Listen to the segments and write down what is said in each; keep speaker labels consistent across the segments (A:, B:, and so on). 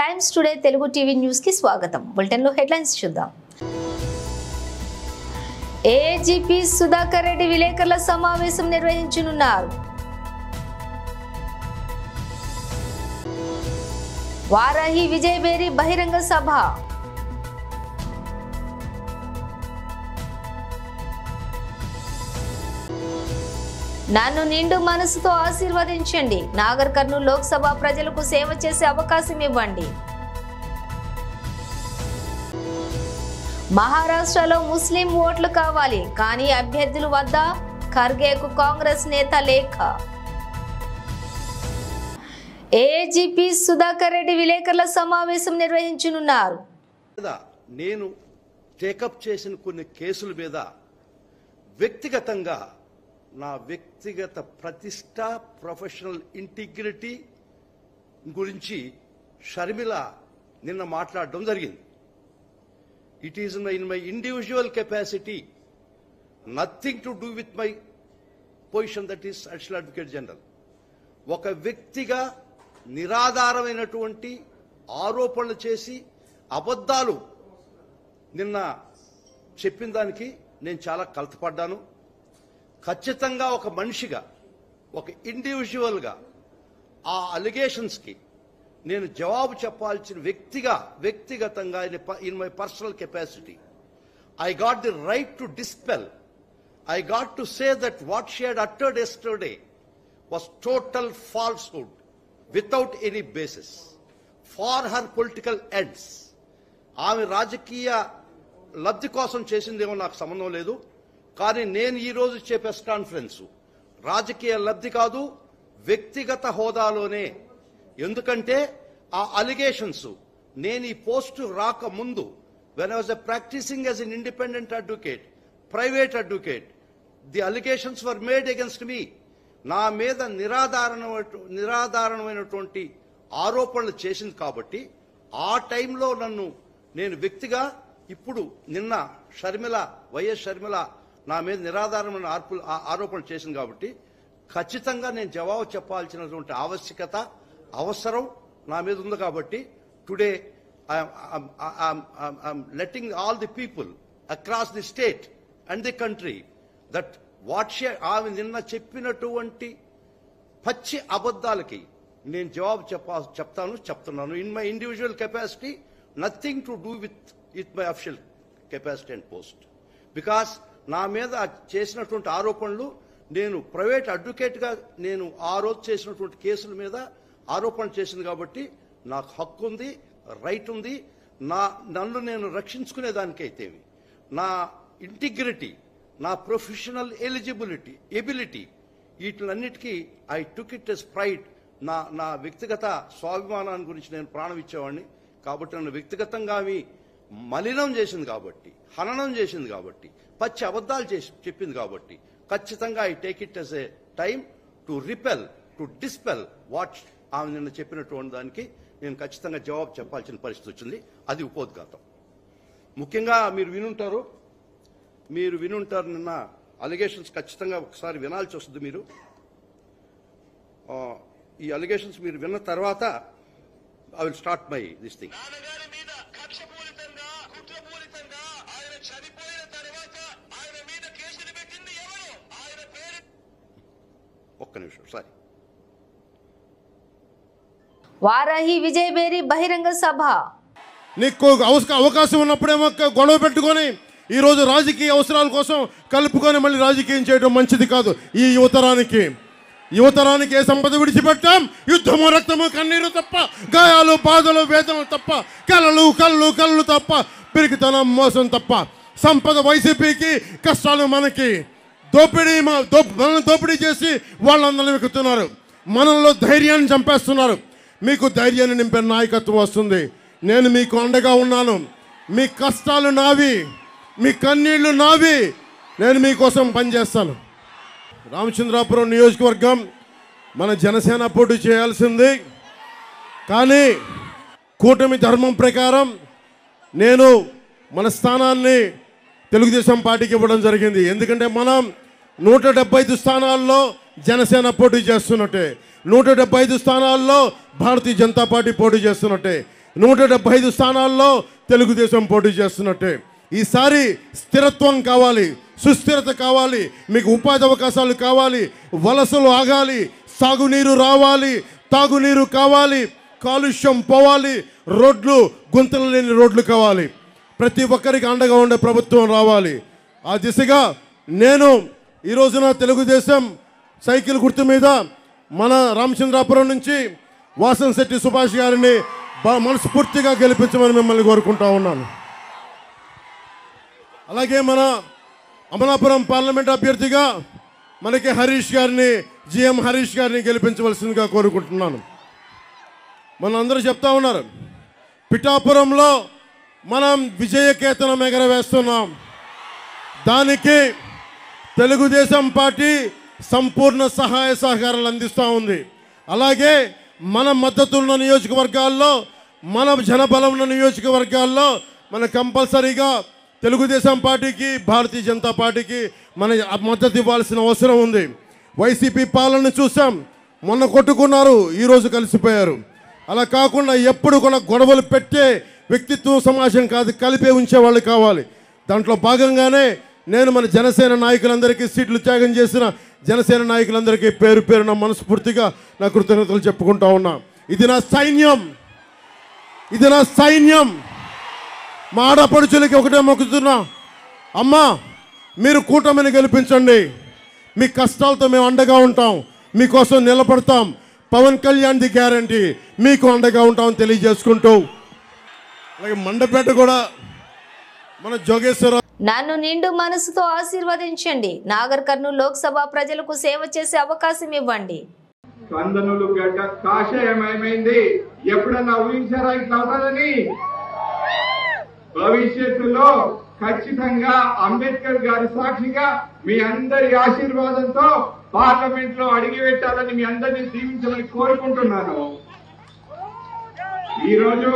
A: Times today Telugu TV news కి స్వాగతం. Bulletin లో హెడ్లైన్స్ చూద్దాం. ఏజీపీ సుధాకర్ రెడ్డి విలేకరుల సమావేశం నిర్వహించనున్నారు. వారాహి విజయబేరి బహిరంగ సభ. నన్ను నిండు మనసుతో ఆశీర్వదించండి. నాగర్ కర్నూలు లోక్సభ ప్రజలకు సేవ చేసే అవకాశం ఇవ్వండి. మహారాష్ట్రలో ముస్లిం ఓట్లు కావాలి, కానీ అభ్యర్థుల వద్ద ఖర్గేకు కాంగ్రెస్ నేత లేఖ. ఏజీపీ సుధాకర్ రెడ్డి విలేకరుల సమావేశం నిర్వహించనున్నారు.
B: నేను టేకప్ చేసిన కొన్ని కేసుల మీద వ్యక్తిగతంగా నా వ్యక్తిగత ప్రతిష్ట, ప్రొఫెషనల్ ఇంటిగ్రిటీ గురించి షర్మిల నిన్న మాట్లాడడం జరిగింది. It is in my individual capacity, nothing to do with my position, that is additional advocate general. ఒక వ్యక్తిగా నిరాధారమైనటువంటి ఆరోపణలు చేసి అబద్ధాలు నిన్న చెప్పిన దానికి నేను చాలా కలతపడ్డాను. ఖచ్చితంగా ఒక మనిషిగా, ఒక ఇండివిజువల్గా ఆ అలిగేషన్స్కి నేను జవాబు చెప్పాల్సిన వ్యక్తిగతంగా in my personal capacity I got the right to dispel. I got to say that what she had uttered yesterday was total falsehood without any basis for her political ends. ఆమె రాజకీయ లబ్ధి కోసం చేసిందేమో నాకు సంబంధం లేదు, కానీ నేను ఈరోజు ఇచ్చే ప్రెస్ కాన్ఫరెన్స్ రాజకీయ లబ్ధి కాదు, వ్యక్తిగత హోదాలోనే. ఎందుకంటే ఆ అలిగేషన్స్ నేను ఈ పోస్టు రాకముందు, when I was practising as an independent advocate, private advocate, the allegations were made against me. నా మీద నిరాధారణమైనటువంటి ఆరోపణలు చేసింది కాబట్టి ఆ టైంలో నేను వ్యక్తిగా, ఇప్పుడు నిన్న వైఎస్ షర్మిల నా మీద నిరాధారమైన ఆరోపణలు చేసింది కాబట్టి ఖచ్చితంగా నేను జవాబు చెప్పాల్సినటువంటి ఆవశ్యకత, అవసరం నా మీద ఉంది. కాబట్టి today I'm letting all the people across the state and the country that ఆమె నిన్న చెప్పినటువంటి పచ్చి అబద్ధాలకి నేను జవాబు చెప్తున్నాను. In my individual capacity, nothing to do with my official capacity and post. Because నా మీద చేసినటువంటి ఆరోపణలు, నేను ప్రైవేట్ అడ్వకేట్గా నేను ఆ రోజు చేసినటువంటి కేసుల మీద ఆరోపణలు చేసింది కాబట్టి నాకు హక్కు ఉంది, రైట్ ఉంది. నన్ను నేను రక్షించుకునేదానికైతేవి, నా ఇంటిగ్రిటీ, నా ప్రొఫెషనల్ ఎబిలిటీ వీటిలన్నిటికీ I took it as pride. నా వ్యక్తిగత స్వాభిమానాన్ని గురించి నేను ప్రాణం ఇచ్చేవాడిని. కాబట్టి నన్ను వ్యక్తిగతంగా మలినం చేసింది కాబట్టి, హననం చేసింది కాబట్టి, పచ్చి అబద్ధాలు చెప్పింది కాబట్టి ఖచ్చితంగా I take it as a time to dispel what ఆమె నిన్న చెప్పినటువంటి దానికి నేను ఖచ్చితంగా జవాబు చెప్పాల్సిన పరిస్థితి వచ్చింది. అది ఉపోద్ఘాతం. ముఖ్యంగా మీరు వినుంటారు నిన్న అలిగేషన్స్ ఖచ్చితంగా ఒకసారి వినాల్సి వస్తుంది. మీరు ఈ అలిగేషన్స్ మీరు విన్న తర్వాత I will start my this thing. ఒక్క నిమిషం, సారీ.
A: వారాహి విజయబేరి బహిరంగ సభ.
C: నీకు అవకాశం ఉన్నప్పుడేమో గొడవ పెట్టుకొని ఈరోజు రాజకీయ అవసరాల కోసం కలుపుకొని మళ్ళీ రాజకీయం చేయడం మంచిది కాదు. ఈ యువతరానికి ఏ సంపద విడిచిపెట్టాం? యుద్ధము, రక్తము, కన్నీరు తప్ప, గాయాలు, బాధలు, వేదనలు తప్ప, కళ్ళు తప్ప, పిరికితనం, మోసం తప్ప. సంపద వైసీపీకి, కష్టాలు మనకి. దోపిడీ చేసి వాళ్ళందరినీ వెక్కుతున్నారు. మనలో ధైర్యాన్ని చంపేస్తున్నారు. మీకు ధైర్యాన్ని నింపే నాయకత్వం వస్తుంది. నేను మీకు అండగా ఉన్నాను. మీ కష్టాలు నావి, మీ కన్నీళ్లు నావి. నేను మీకోసం పనిచేస్తాను. రామచంద్రాపురం నియోజకవర్గం మన జనసేన పోటీ చేయాల్సింది, కానీ కూటమి ధర్మం ప్రకారం నేను మన స్థానాన్ని తెలుగుదేశం పార్టీకి ఇవ్వడం జరిగింది. ఎందుకంటే మనం 175 స్థానాల్లో జనసేన పోటీ చేస్తున్నట్టే, 175 స్థానాల్లో భారతీయ జనతా పార్టీ పోటీ చేస్తున్నట్టే. 175 స్థానాల్లో తెలుగుదేశం పోటీ చేస్తున్నట్టే. ఈసారి స్థిరత్వం కావాలి, సుస్థిరత కావాలి, మీకు ఉపాధి అవకాశాలు కావాలి, వలసలు ఆగాలి, సాగునీరు రావాలి, తాగునీరు కావాలి, కాలుష్యం పోవాలి, రోడ్లు గుంతలు లేని రోడ్లు కావాలి, ప్రతి ఒక్కరికి అండగా ఉండే ప్రభుత్వం రావాలి. ఆ దిశగా నేను ఈ రోజున తెలుగుదేశం సైకిల్ గుర్తు మీద మన రామచంద్రాపురం నుంచి వాసంశెట్టి సుభాష్ గారిని మనస్ఫూర్తిగా గెలిపించమని మిమ్మల్ని కోరుకుంటా ఉన్నాను. అలాగే మన అమలాపురం పార్లమెంట్ అభ్యర్థిగా మనకి హరీష్ గారిని, జిఎం హరీష్ గారిని గెలిపించవలసిందిగా కోరుకుంటున్నాను. మనందరూ చెప్తా ఉన్నారు, పిఠాపురంలో మనం విజయకేతనం ఎగరవేస్తున్నాం. దానికి తెలుగుదేశం పార్టీ సంపూర్ణ సహాయ సహకారాలు అందిస్తూ ఉంది. అలాగే మన మద్దతు ఉన్న నియోజకవర్గాల్లో, మన జనబలం ఉన్న నియోజకవర్గాల్లో మన కంపల్సరీగా తెలుగుదేశం పార్టీకి, భారతీయ జనతా పార్టీకి మన మద్దతు ఇవ్వాల్సిన అవసరం ఉంది. వైసీపీ పాలన చూసాం, మొన్న కొట్టుకున్నారు, ఈరోజు కలిసిపోయారు. అలా కాకుండా ఎప్పుడు కూడా గొడవలు పెట్టే వ్యక్తిత్వం సమాజం కాదు, కలిపే ఉంచేవాళ్ళు కావాలి. దాంట్లో భాగంగానే నేను మన జనసేన నాయకులందరికీ, సీట్లు త్యాగం చేసిన జనసేన నాయకులందరికీ పేరు పేరున మనస్ఫూర్తిగా నా కృతజ్ఞతలు చెప్పుకుంటా ఉన్నా. ఇది నా సైన్యం, ఇది నా సైన్యం. మా ఆడపడుచులకి ఒకటే మొక్కుతున్నా, అమ్మా మీరు కూటమిని గెలిపించండి, మీ కష్టాలతో మేము అండగా ఉంటాం, మీకోసం నిలబడతాం. పవన్ కళ్యాణ్ ది గ్యారంటీ, మీకు అండగా ఉంటామని తెలియజేసుకుంటూ, అలాగే మండపేట కూడా మన జోగేశ్వరరావు.
A: నన్ను నిండు మనసుతో ఆశీర్వదించండి. నాగర్ కర్నూలు లోక్సభ ప్రజలకు సేవ చేసే అవకాశం ఇవ్వండి.
D: కందనులు గడ్డ కాషాయమయమైంది. ఎప్పుడన్నా ఊహించారా ఇట్లా అవుతుందని? భవిష్యత్తులో ఖచ్చితంగా అంబేద్కర్ గారి సాక్షిగా మీ అందరి ఆశీర్వాదంతో పార్లమెంట్ లో అడిగి పెట్టాలని మీ అందరినీ దీవించాలని కోరుకుంటున్నాను. ఈ రోజు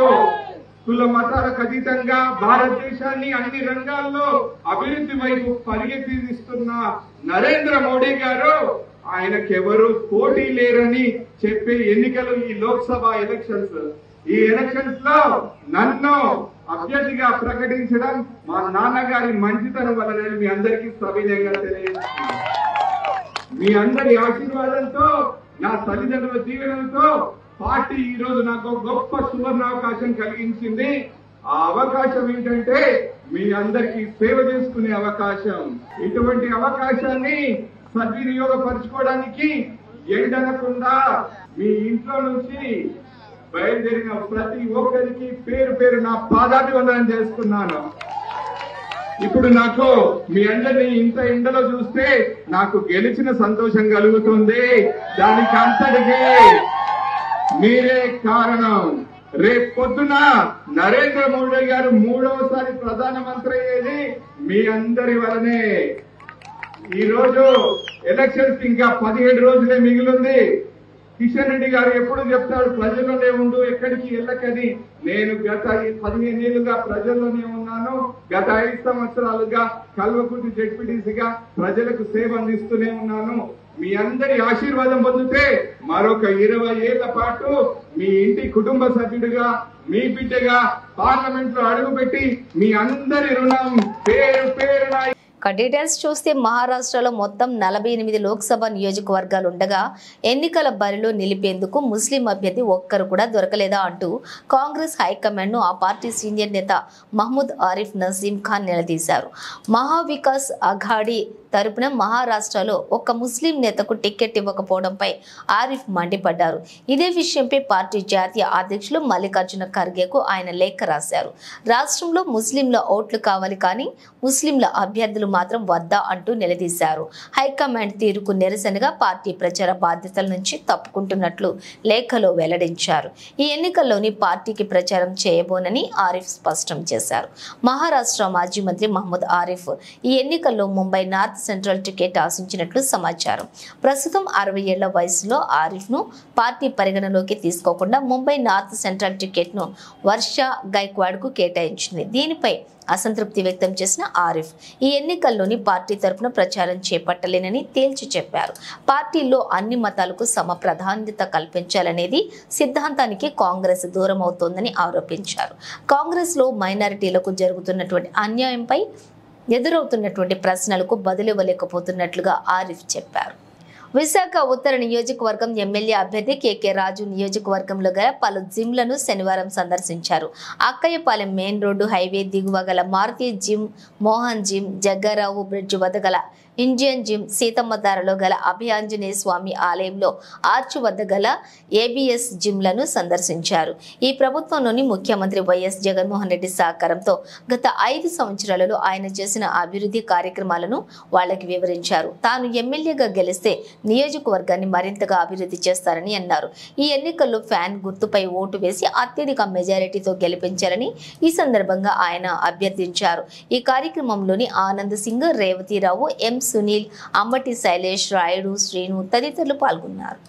D: కుల మతాలకు అతీతంగా భారతదేశాన్ని అన్ని రంగాల్లో అభివృద్ధి వైపు పరిగెత్తిస్తున్న నరేంద్ర మోడీ గారు, ఆయనకెవరు పోటీ లేరని చెప్పే ఎన్నికలు ఈ లోక్సభ ఎలక్షన్స్. ఈ ఎలక్షన్స్ లో నన్ను అభ్యర్థిగా ప్రకటించడం మా నాన్నగారి మంచితనం వల్ల మీ అందరికీ సవినయంగా తెలియజేస్తున్నాను. మీ అందరి ఆశీర్వాదంతో, నా తల్లిదండ్రుల దీవెనలతో పార్టీ ఈ రోజు నాకు గొప్ప సువర్ణ అవకాశం కలిగించింది. ఆ అవకాశం ఏంటంటే మీ అందరికీ సేవ చేసుకునే అవకాశం. ఇటువంటి అవకాశాన్ని సద్వినియోగపరచుకోవడానికి ఎండనకుండా మీ ఇంట్లో నుంచి బయలుదేరిన ప్రతి ఒక్కరికి పేరు పేరు నా పాదాభివందనం చేస్తున్నాను. ఇప్పుడు నాకు మీ అందరినీ ఇంత ఎండలో చూస్తే నాకు గెలిచిన సంతోషం కలుగుతుంది. దానికి అంతటికీ మీరే కారణం. రేపు పొద్దున నరేంద్ర మోడీ గారు 3వసారి ప్రధానమంత్రి అయ్యేది మీ అందరి వలనే. ఈ రోజు ఎలక్షన్స్ ఇంకా 17 రోజులే మిగిలింది. కిషన్ రెడ్డి గారు ఎప్పుడు చెప్తాడు, ప్రజల్లోనే ఉండు, ఎక్కడికి వెళ్ళకని. నేను గత 15 ఏళ్లుగా ప్రజల్లోనే ఉన్నాను. గత 5 సంవత్సరాలుగా కల్వకుర్తి జెడ్పీటీసీగా ప్రజలకు సేవ అందిస్తూనే ఉన్నాను. మీ అందరి ఆశీర్వాదం పొందితే మరొక 20 ఏళ్ల పాటు మీ ఇంటి కుటుంబ సభ్యుడిగా, మీ బిడ్డగా పార్లమెంట్ లో అడుగుపెట్టి మీ అందరి రుణం పేరు పేరున.
A: డీటెయిల్స్ చూస్తే మహారాష్ట్రలో మొత్తం 48 లోక్సభ నియోజకవర్గాలు ఉండగా ఎన్నికల బరిలో నిలిపేందుకు ముస్లిం అభ్యర్థి ఒక్కరు కూడా దొరకలేదా అంటూ కాంగ్రెస్ హైకమాండ్ను ఆ పార్టీ సీనియర్ నేత మహ్మూద్ ఆరిఫ్ నజీం ఖాన్ నిలదీశారు. మహావికాస్ అఘాడీ తరపున మహారాష్ట్రలో ఒక్క ముస్లిం నేతకు టికెట్ ఇవ్వకపోవడంపై ఆరిఫ్ మండిపడ్డారు. ఇదే విషయంపై పార్టీ జాతీయ అధ్యక్షులు మల్లికార్జున ఖర్గేకు ఆయన లేఖ రాశారు. రాష్ట్రంలో ముస్లింల ఓట్లు కావాలి కానీ ముస్లింల అభ్యర్థులు మాత్రం వద్దా అంటూ నిలదీశారు. హైకమాండ్ తీరుకు నిరసనగా పార్టీ ప్రచార బాధ్యతల నుంచి తప్పుకుంటున్నట్లు లేఖలో వెల్లడించారు. ఈ ఎన్నికల్లోని పార్టీకి ప్రచారం చేయబోనని ఆరిఫ్ స్పష్టం చేశారు. మహారాష్ట్ర మాజీ మంత్రి మహ్మూద్ ఆరిఫ్ ఈ ఎన్నికల్లో ముంబై నార్త్ సెంట్రల్ టికెట్ ఆశించినట్లు సమాచారం. ప్రస్తుతం 60 ఏళ్ల వయసులో ఆరిఫ్ ను పార్టీ పరిగణలోకి తీసుకోకుండా ముంబై నార్త్ సెంట్రల్ టికెట్ ను వర్ష గైక్వాడ్ కు కేటాయించింది. దీనిపై అసంతృప్తి వ్యక్తం చేసిన ఆరిఫ్ ఈ ఎన్నికల్లోని పార్టీ తరఫున ప్రచారం చేపట్టలేనని తేల్చి చెప్పారు. పార్టీలో అన్ని మతాలకు సమ ప్రాధాన్యత కల్పించాలనేది సిద్ధాంతానికి కాంగ్రెస్ దూరం అవుతోందని ఆరోపించారు. కాంగ్రెస్ లో మైనారిటీలకు జరుగుతున్నటువంటి అన్యాయంపై ఎదురవుతున్నటువంటి ప్రశ్నలకు బదులివ్వలేకపోతున్నట్లుగా ఆరిఫ్ చెప్పారు. విశాఖ ఉత్తర నియోజకవర్గం ఎమ్మెల్యే అభ్యర్థి కేకే రాజు నియోజకవర్గంలో గల పలు జిమ్లను శనివారం సందర్శించారు. అక్కయ్యపాలెం మెయిన్ రోడ్డు హైవే దిగువ గల Maruti gym, Mohan gym, Jaggarao bridge వద్ద గల ఇండియన్ జిమ్, సీతమ్మధారలో గల అభయాంజనేయ స్వామి ఆలయంలో ఆర్చ్ వద్ద గల ఏబిఎస్ జిమ్లను సందర్శించారు. ఈ ప్రభుత్వంలోని ముఖ్యమంత్రి వైఎస్ జగన్మోహన్ రెడ్డి సహకారంతో గత 5 సంవత్సరాలలో ఆయన చేసిన అభివృద్ధి కార్యక్రమాలను వాళ్ళకి వివరించారు. తాను ఎమ్మెల్యేగా గెలిస్తే నియోజకవర్గాన్ని మరింతగా అభివృద్ధి చేస్తారని అన్నారు. ఈ ఎన్నికల్లో ఫ్యాన్ గుర్తుపై ఓటు వేసి అత్యధిక మెజారిటీతో గెలిపించాలని ఈ సందర్భంగా ఆయన అభ్యర్థించారు. ఈ కార్యక్రమంలోని ఆనంద్ సింగ్, రేవతిరావు, ఎం సునీల్, అంబటి శైలేష్, రాయుడు, శ్రీను తదితరులు పాల్గొన్నారు.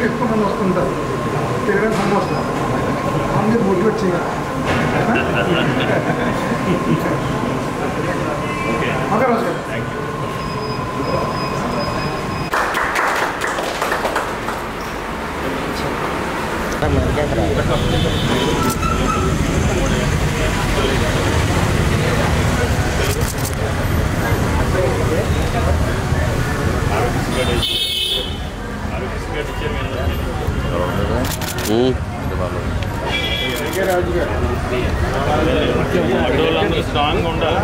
E: ఎక్కువ మంది వస్తుంటారు తిరగడం సమస్య అందరూ మోటివేట్ చేయాలి. ఓకే రాజు గారు.
F: స్ట్రాంగ్ ఉండాలి.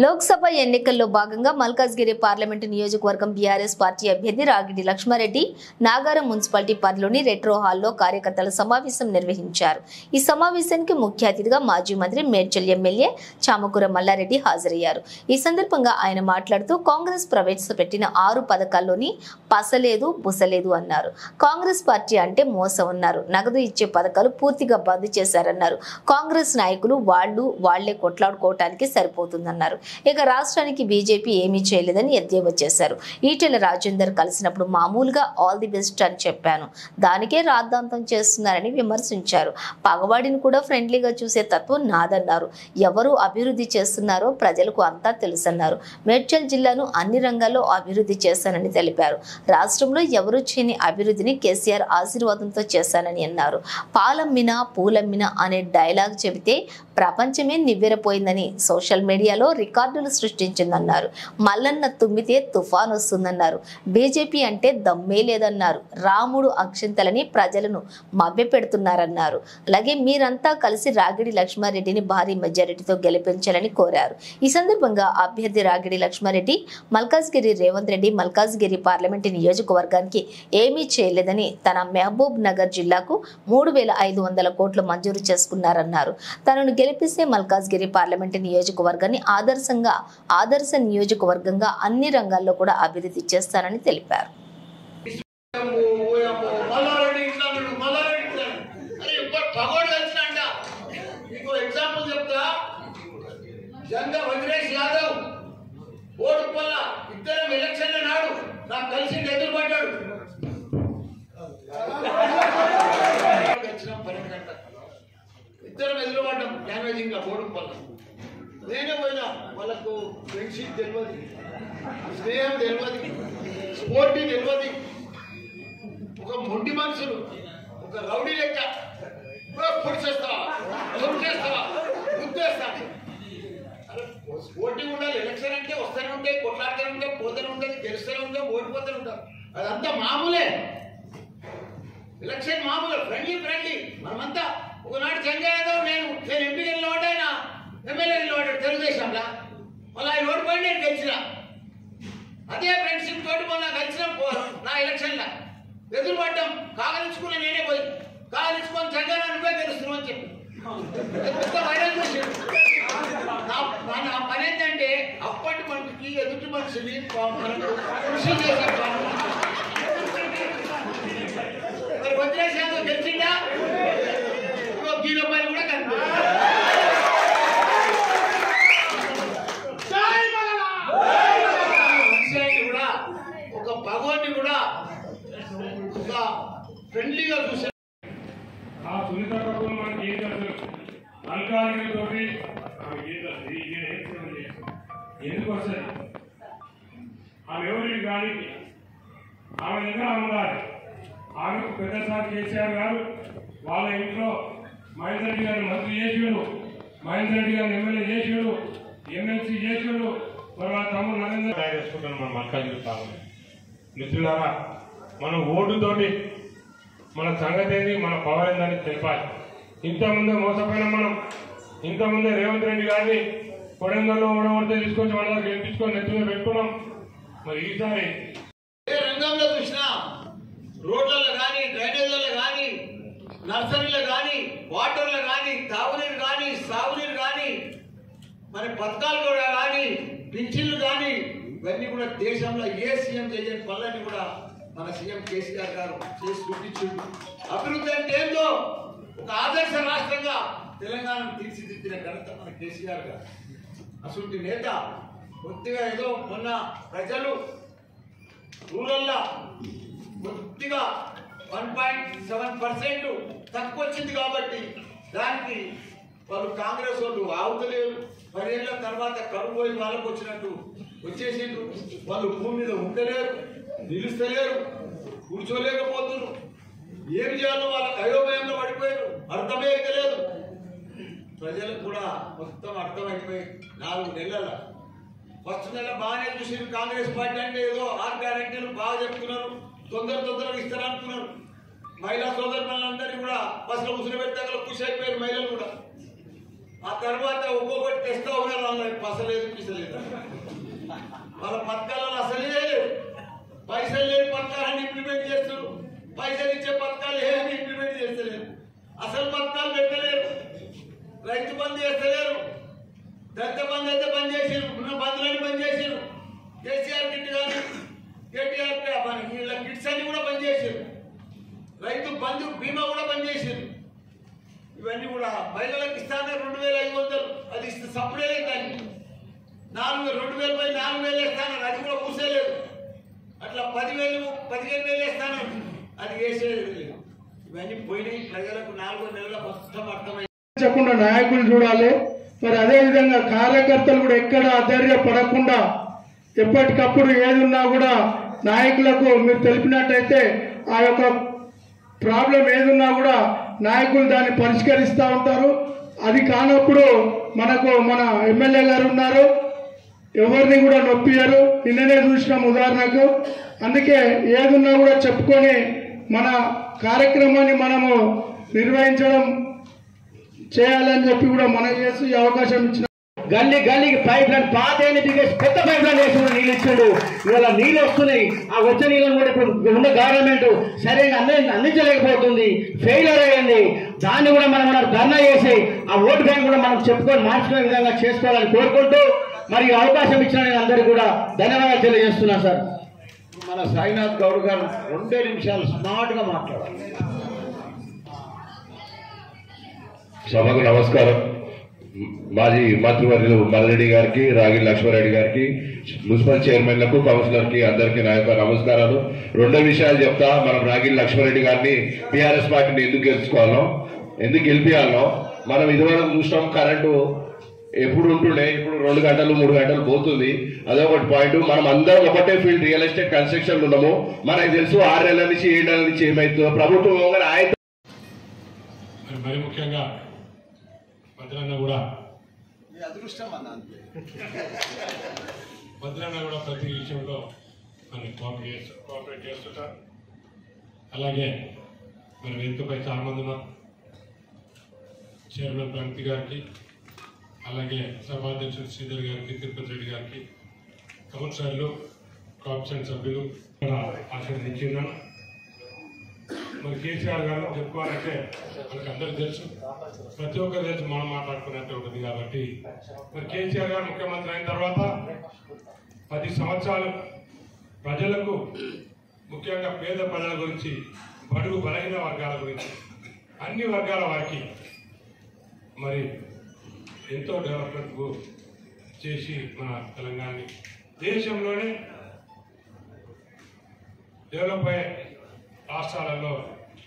A: లోక్సభ ఎన్నికల్లో భాగంగా మల్కాజ్గిరి పార్లమెంటు నియోజకవర్గం బీఆర్ఎస్ పార్టీ అభ్యర్థి రాగిడి లక్ష్మారెడ్డి నాగారం మున్సిపాలిటీ పరిధిలోని రెట్రో హాల్లో కార్యకర్తల సమావేశం నిర్వహించారు. ఈ సమావేశానికి ముఖ్య అతిథిగా మాజీ మంత్రి మేడ్చల్ ఎమ్మెల్యే చామకూర మల్లారెడ్డి హాజరయ్యారు. ఈ సందర్భంగా ఆయన మాట్లాడుతూ కాంగ్రెస్ ప్రవేశపెట్టిన 6 పథకాల్లోని పసలేదు బుసలేదు అన్నారు. కాంగ్రెస్ పార్టీ అంటే మోసం అన్నారు. నగదు ఇచ్చే పథకాలు పూర్తిగా బంద్ చేశారన్నారు. కాంగ్రెస్ నాయకులు వాళ్లే కొట్లాడుకోవటానికి సరిపోతుందన్నారు. ఇక రాష్ట్రానికి బీజేపీ ఏమీ చేయలేదని ఎద్దేవా చేశారు. ఈటెల రాజేందర్ కలిసినప్పుడు మామూలుగా ఆల్ ది బెస్ట్ అని చెప్పాను, దానికే రాద్ధాంతం చేస్తున్నారని విమర్శించారు. పగవాడిని కూడా ఫ్రెండ్లీగా చూసే తత్వం నాదన్నారు. ఎవరు అభివృద్ధి చేస్తున్నారో ప్రజలకు అంతా తెలుసన్నారు. మేడ్చల్ జిల్లాను అన్ని రంగాల్లో అభివృద్ధి చేశానని తెలిపారు. రాష్ట్రంలో ఎవరు చేయని అభివృద్ధిని కేసీఆర్ ఆశీర్వాదంతో చేశానని అన్నారు. పాలమ్మినా పూలమ్మినా అనే డైలాగ్ చెబితే ప్రపంచమే నివ్వెరపోయిందని సోషల్ మీడియాలో రికార్డులు సృష్టించిందన్నారు. మల్లన్న తుమ్మితే తుఫాన్ వస్తుందన్నారు. బీజేపీ అంటే దమ్మే లేదన్నారు. రాముడు అక్షంతలని ప్రజలను మభ్యపెడుతున్నారన్నారు. అలాగే మీరంతా కలిసి రాగిడి లక్ష్మారెడ్డిని భారీ మెజారిటీతో గెలిపించాలని కోరారు. ఈ సందర్భంగా అభ్యర్థి రాగిడి లక్ష్మారెడ్డి మల్కాజ్గిరి రేవంత్ రెడ్డి మల్కాజ్గిరి పార్లమెంటు నియోజకవర్గానికి ఏమీ చేయలేదని, తన మహబూబ్ నగర్ జిల్లాకు 3,500 కోట్లు మంజూరు చేసుకున్నారన్నారు. తనను గెలిపిస్తే మల్కాజ్గిరి పార్లమెంటు నియోజకవర్గాన్ని ఆదర్శ నియోజకవర్గంగా అన్ని రంగాల్లో కూడా అభివృద్ధి చేస్తానని తెలిపారు.
G: ఇద్దరం ఎదురుపడ్డాం డ్యామేజింగ్గా బోర్డు వల్ల. నేనే పోయినా, వాళ్ళకు ఫ్రెండ్షిప్ తెలియదు, స్నేహం తెలియదు, స్పోర్టీ తెలియదు. ఒక మొండి మనుషులు, ఒక రౌడీ లెక్క పొడిచేస్తావా, దొరికేస్తావా, గుర్తేస్తాను. స్పోర్టీ ఉండాలి. ఎలక్షన్ అంటే వస్తూనే ఉంటాయి, కొట్లాడుతూనే ఉంటాయి, పోతూనే ఉంటుంది, గెలుస్తూనే ఉంటాం, ఓడిపోతూనే ఉంటాం. అదంతా మామూలే. ఎలక్షన్ మామూలు, ఫ్రెండ్లీ. మనమంతా ఒకనాడు సంజయ్ యాదవ్ నేను ఎంపీ నిలబడ్డా, ఆయన ఎమ్మెల్యే నిలబడ్డాడు తెలుగుదేశంలో. మళ్ళీ ఆయన ఓడిపోయి నేను గెలిచిన. అదే ఫ్రెండ్షిప్ తోటి మొన్న కలిసిన నా ఎలక్షన్లో ఎదురుపడ్డాం. కాగలించుకున్నా, నేనే పోయి కాగలించుకొని సంజయ్ నువ్వే గెలుస్తున్నావు అని చెప్పి పెద్ద వైరల్ చేసాడు. నా పని ఏంటంటే అప్పటి మనిషికి ఎదుటి మనిషిని మనకు కృషి చేసే పని. మరి వదిలేసాక గెలిచిందా గీల పని కూడా కనిపిస్తుంది. కూడా ఒక భగవాన్ని కూడా ఒక ఫ్రెండ్లీగా చూసారు.
F: ఆ సునీత కపూర్ మనకి ఏం తెలుసు అల్కాగిరితోటి ఎందుకు వస్తుంది ఆమె ఎవరి గాడికి ఆమె దగ్గర ఉండాలి. ఆమెకు పెద్దసారి కేసీఆర్ గారు వాళ్ళ ఇంట్లో మహేందర్ రెడ్డి గారిని మంత్రి చేసాడు, మహేందర్ రెడ్డి గారిని ఎమ్మెల్యే చేసాడు, ఎమ్మెల్సీ చేసాడు. మరి వాళ్ళ తమ్ముడు నరేంద్ర తయారు చేసుకుంటాను మనం అల్కాగిరి పాలన. మిత్రులారా, మనం ఓటుతోటి మన సంగతి ఏంది, మన పవర్ ఏందని తెలిపాలి. ఇంతకుముందే మోసపోయినా మనం. ఇంతకుముందే రేవంత్ రెడ్డి గారిని కొడంగల్లో ఓడగొడితే తీసుకొచ్చి మన దగ్గర గెలిపించుకొని నెత్తి మీద పెట్టుకున్నాం. మరి ఈసారి
G: ఏ రంగంలో చూసినా రోడ్లలో కానీ, డ్రైనేజీలలో కానీ, నర్సరీలో కానీ, వాటర్లో కానీ, తాగునీరు కానీ, సాగునీరు కానీ, మరి పథకాలు కూడా కానీ, పింఛన్లు కానీ, ఇవన్నీ కూడా దేశంలో ఏ సీఎం చేయని పనులన్నీ కూడా మన సీఎం కేసీఆర్ గారు చేసి చూపించింది. అభివృద్ధి అంటే ఏందో ఒక ఆదర్శ రాష్ట్రంగా తెలంగాణను తీర్చిదిద్దిన ఘనత మన కేసీఆర్ గారు. అసలు నేత కొద్దిగా ఏదో మొన్న ప్రజలు రూరల్లో కొద్దిగా 1.7% తక్కువ వచ్చింది కాబట్టి దానికి వాళ్ళు కాంగ్రెస్ వాళ్ళు ఆవుతలేరు. 10 ఏళ్ల తర్వాత కరువు పోయి వాళ్ళకు వచ్చినట్టు వచ్చేసిండ్రు. వాళ్ళు భూమి మీద ఉండలేరు, నిలుస్తలేరు, కూర్చోలేకపోతున్నారు. ఏమి చేయాలో వాళ్ళకి అయోమయంలో పడిపోయారు, అర్థమే లేదు. ప్రజలకు కూడా మొత్తం అర్థమైపోయి 4 నెలల ఫస్ట్ నెల బాగానే చూసారు. కాంగ్రెస్ పార్టీ అంటే ఏదో 6 గ్యారెంటీలు బాగా చెప్తున్నారు, తొందరగా ఇస్తారనుకున్నారు. మహిళా సోదరులందరినీ కూడా బస్సులో ముసులు పెట్టాక ఖుషి అయిపోయారు మహిళలు కూడా. ఆ తర్వాత ఒక్కొక్కటి తెస్తా ఉన్నారు, వాళ్ళకి పసలేదు పిసలేదు. వాళ్ళ పథకాలలో అసలే లేదు. పైసలు లేని పథకాలను ఇంప్లిమెంట్ చేస్తారు, పైసలు ఇచ్చే పథకాలు ఏమీ ఇంప్లిమెంట్ చేస్తలేరు. అసలు పథకాలు పెట్టలేరు, రైతు బంద్ చేస్తలేరు. దళిత బంద్ అయితే బంద్ చేసారు, ఉన్న బంధువులని బంద్ చేసారు. కేసీఆర్ కిట్ కానీ, కేటీఆర్ వీళ్ళ కిట్స్ అన్ని కూడా బంద్ చేసారు. రైతు బంధు బీమా కూడా బంద్ చేసారు. ఇవన్నీ కూడా మహిళలకు ఇస్తానే 2500, అది ఇస్తే సప్పుడే లేదు. దాన్ని 2000 పై 4000 ఇస్తాను, అది కూడా పూసేలేదు. అట్లా 10,000 15,000 ఇస్తాను, అది వేసేది లేదు. ఇవన్నీ పోయినాయి. ప్రజలకు 4 నెలల మొత్తం అర్థమైంది.
E: చెప్పకుండా నాయకులు చూడాలి. మరి అదేవిధంగా కార్యకర్తలు కూడా ఎక్కడ అధైర్యపడకుండా ఎప్పటికప్పుడు ఏది ఉన్నా కూడా నాయకులకు మీరు తెలిపినట్టయితే ఆ యొక్క ప్రాబ్లం ఏదున్నా కూడా నాయకులు దాన్ని పరిష్కరిస్తూ ఉంటారు. అది కానప్పుడు మనకు మన ఎమ్మెల్యే గారు ఉన్నారు, ఎవరిని కూడా నొప్పియరు. నిన్ననే చూసినాం ఉదాహరణకు. అందుకే ఏదున్నా కూడా చెప్పుకొని మన కార్యక్రమాన్ని మనము నిర్వహించడం చేయాలని చెప్పి కూడా మనం చేసి ఈ అవకాశం ఇచ్చిన
H: గల్లీకి పైప్ లైన్ పాత పెద్ద పైప్ లైన్ వేసి కూడా నీళ్ళు ఇచ్చాడు. ఇవాళ నీళ్ళు వస్తున్నాయి. ఆ వచ్చే నీళ్ళని కూడా ఇప్పుడు ఉన్న గవర్నమెంట్ సరైన అందించలేకపోతుంది, ఫెయిల్యూర్ అయ్యింది. దాన్ని కూడా మనం ధర్నా చేసి ఆ ఓటు బ్యాంక్ కూడా మనం చెప్పుకొని మార్చుకునే విధంగా చేసుకోవాలని కోరుకుంటూ మరి అవకాశం ఇచ్చిన అందరికీ కూడా ధన్యవాదాలు తెలియజేస్తున్నా సార్.
G: మన సాయినాథ్ గౌడ్ గారు 2 నిమిషాలు స్మార్ట్ గా మాట్లాడాలి.
I: సభకు నమస్కారం. మాజీ మంత్రివర్యులు మల్రెడ్డి గారికి, రాగి లక్ష్మారెడ్డి గారికి, మున్సిపల్ చైర్మన్లకు, కౌన్సిలర్కి అందరికీ నా యొక్క నమస్కారాలు. 2 విషయాలు చెప్తా. మనం రాగి లక్ష్మారెడ్డి గారిని టీఆర్ఎస్ పార్టీని ఎందుకు గెలుచుకోవాలో, ఎందుకు గెలిపియాలో. మనం ఇదివరకు చూసినాం, కరెంటు ఎప్పుడు ఉంటుండే, ఇప్పుడు 2 గంటలు 3 గంటలు పోతుంది. అదొకటి పాయింట్. మనం అందరం ఒకటే ఫీల్డ్ రియల్ ఎస్టేట్ కన్స్ట్రక్షన్ ఉన్నాము. మనకు తెలుసు 6 నెలల నుంచి 7 నెలల నుంచి ఏమైతుందో ప్రభుత్వం ఆయన.
F: మరి ముఖ్యంగా భద్రన్న కూడా ప్రతి విషయంలో మనం కోఆపరేట్ చేస్తుంటారు. అలాగే మరి వేదికపై చాలా మంది ఉన్నాం. చైర్మన్ ప్రగతి గారికి, అలాగే సభాధ్యక్షుడు శ్రీధర్ గారికి, తిరుపతి రెడ్డి గారికి, కౌన్సిలర్లు, కోఆప్షన్ సభ్యులు ఆశీర్వదించున్నాను. మరి కేసీఆర్ గారు చెప్పుకోవాలంటే మనకు అందరికీ తెలుసు, ప్రతి ఒక్కరు తెలుసు, మనం మాట్లాడుకున్నట్టు ఉంటుంది. కాబట్టి మరి కేసీఆర్ గారు ముఖ్యమంత్రి అయిన తర్వాత 10 సంవత్సరాలు ప్రజలకు, ముఖ్యంగా పేద ప్రజల గురించి, బడుగు బలహీన వర్గాల గురించి, అన్ని వర్గాల వారికి మరి ఎంతో డెవలప్మెంట్ చేసి మన తెలంగాణని దేశంలోనే డెవలప్ అయ్యే రాష్ట్రాలలో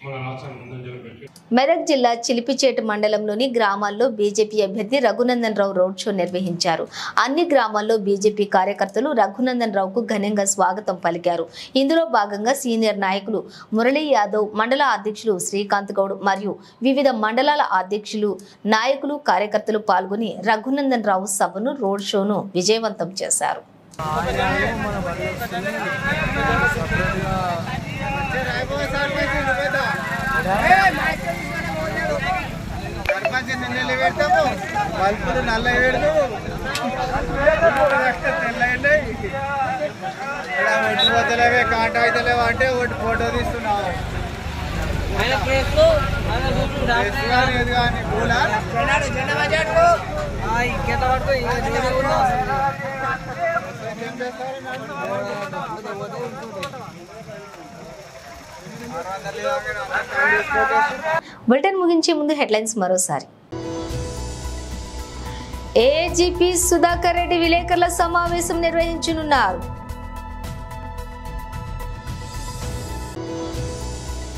F: మన రాష్ట్రాన్ని ముందంజలో పెట్టి
A: మెదక్ జిల్లా చిలిపిచేట మండలంలోని గ్రామాల్లో బీజేపీ అభ్యర్థి రఘునందన్ రావు రోడ్ షో నిర్వహించారు. అన్ని గ్రామాల్లో బీజేపీ కార్యకర్తలు రఘునందన్ రావుకు ఘనంగా స్వాగతం పలికారు. ఇందులో భాగంగా సీనియర్ నాయకులు మురళీ యాదవ్, మండల అధ్యక్షులు శ్రీకాంత్ గౌడ్ మరియు వివిధ మండలాల అధ్యక్షులు, నాయకులు, కార్యకర్తలు పాల్గొని రఘునందన్ రావు సభను, రోడ్ షోను విజయవంతం చేశారు.
J: బల్పులు నల్ల పెట్టుబోతలేవే కాంటాక్ట్ లేవా అంటే ఒకటి ఫోటో తీస్తున్నావు.
A: బులెటిన్ ముగించే ముందు హెడ్లైన్స్ మరోసారి. ఏజీపీ సుధాకర్ రెడ్డి విలేకరుల సమావేశం నిర్వహించనున్నారు.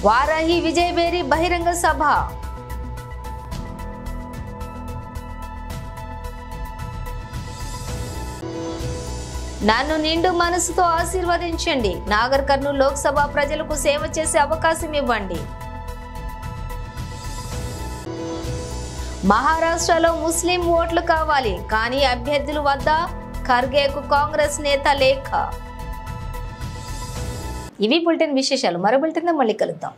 A: వారాహి విజయబేరి బహిరంగ సభ. నన్ను నిండు మనసుతో ఆశీర్వదించండి. నాగర్ కర్నూలు లోక్సభ ప్రజలకు సేవ చేసే అవకాశం ఇవ్వండి. మహారాష్ట్రలో ముస్లిం ఓట్లు కావాలి, కానీ అభ్యర్థుల వద్ద ఖర్గేకు కాంగ్రెస్ నేత లేఖ. ఇవి బులెటిన్ విశేషాలు. మరో బులెటిన్లో మళ్ళీ కలుద్దాం.